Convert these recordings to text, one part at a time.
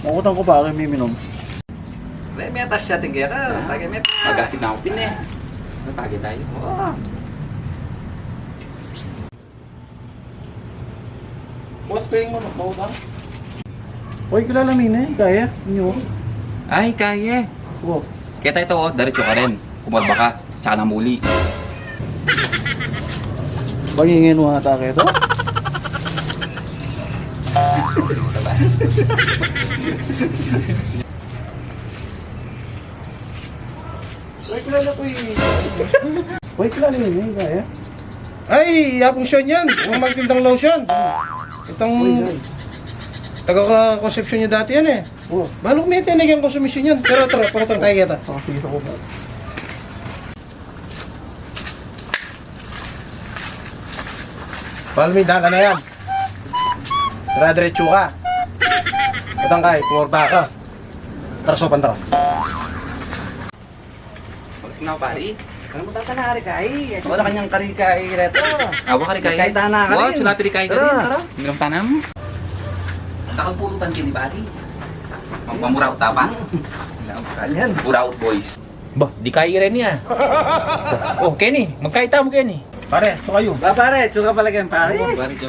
Makutan ko pa, may minom. May atas siya tingkaya ka. Tagay may Magasin na ako pin eh. Natagi tayo. Oo. Boss, pwedeng mo makutan? Uy, kilalamin eh. Kaya? Inyo? Ay, kaya. Oo. Kaya tayo ito, oh, diretso ka rin. Kumalba ka, tsaka namuli. Bagingin mo ata kayo ito? Uy, kilala ko eh. Uy, kilalamin eh. Kaya? Ay, yapong siya yan. Ang magtindang lotion. Itong Uy, taga-conception niya dati yan eh. Oo. Balok may tinig ang konsumisyon yan. Pero tara, parang kaya kita. Sige ko ba? Balok may dala na yan. Tara, diretso ka. Itang kay, pumorba ka. Tara, sopan ka. Magasin na ako, pari. Ano mo tatanari ka ay? Wala kanyang karika ay reto. Awa ka rin kaya. Kahit tana ka Wow, rin. sulapi rin kaya ka Tara. rin. Tara, minum tanam. Nakagpulutan kayo ni pari. Magpamuraot tapang. Kanyan. Buraot boys. Bah, di kaya rin niya. Oh, Kenny, magkaita mo Kenny. Pare, so kayo. Ba pare, tsuga pala kayo pare.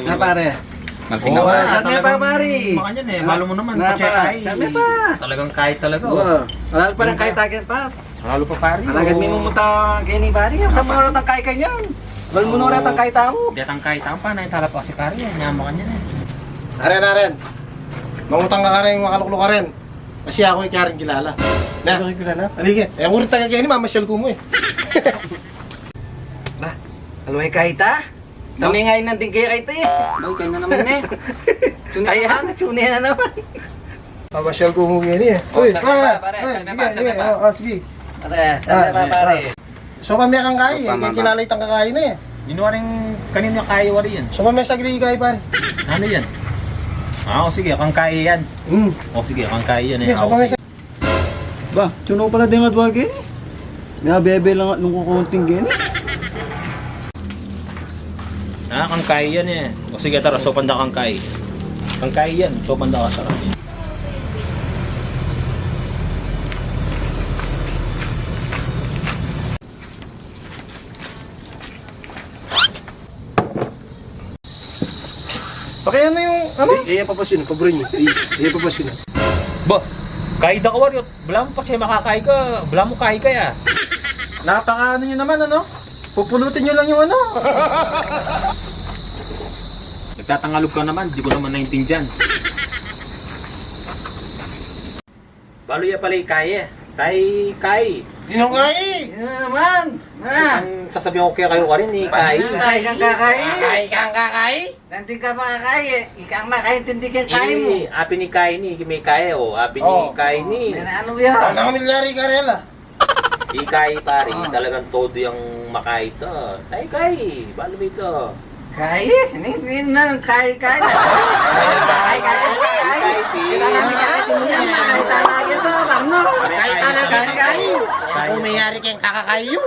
Na pare. Magasin na Oo, pare. Saan may pa pare? Makanyan eh, malo mo naman. Na Pacheck pa. ay. Saan may pa? Talagang kahit talaga. Oh. Oo. Wala pa nang kahit takin pa. Halo pa pare. Alagad may mumunta kay ni pare. Sa mga ulat ang kahit kanyan. Wal mo ulat ang kahit tamo. Di atang kahit ang pa, naitala pa si Kari. Nyama kanyan eh. Aren. Mangutang ka rin, makaluklo ka rin. Kasi ako yung karing kilala. Na, Ano kayo kilala? halika. Eh, ako rin taga kaya ni mamasyal ko mo eh. Ba, alway kahit ha? Kami ngayon nanding kaya kahit eh. Ay, kaya na naman eh. Sunod Kaya, naman. suni na naman. Mamasyal ko mo yan eh. Oh, Uy, sabi pa, pare, ay, sabi pa, sige, sabi sige. pa. Sige. Pare, sabi pa pare. So kami kang kaya, Opa, eh. mama. Kilala itang kakain na eh. Ginawa rin kanino kaya wari yan. So kami sa gili kaya pare. Ano yan? Ah, o sige, kang kaya yan. O sige, kang kaya yan eh. Sige, so kami sa... Ba, tsuno pala din nga duwa gini. Nga bebe lang at nung kukunting gini. Ah, kang kaya yan eh. O sige, tara, so panda kang kaya. Kang kaya yan, so panda ka tara. Pakiyan na yung, ano? Iya papasin, paborin niyo. Iya papasin. Ba, kaya da ka wari. Bala mo pa siya makakay ka. Bala mo kaya ka ya. Napaka ano nyo naman ano? Pupulutin nyo lang yung ano. Nagtatangalog ka naman, di ko naman naintindihan. Balo ya pala yung kaya. Kay. Yung kaya! Yan na naman. Na. Ang sasabihin ko kaya kayo ka rin ni Kay. Kaya kang kakay. kang kakay? Nanti ka makakay eh. Ikaw ang makaintindi kang kaya mo. Api ni Kay ni, may Kay o. Api ni Oh. Kay ni. Ano yan? Ang nakamilyari ka rin ah. Ikay pare, talagang todo yung makay to. Kay, balo mo ito. Kaya? Hindi na ng kaya. Kaya. Kailangan ni kaya mo yan. Makita na ito. Ano? Kay, Kaya. Kung mayari kang kakakayo.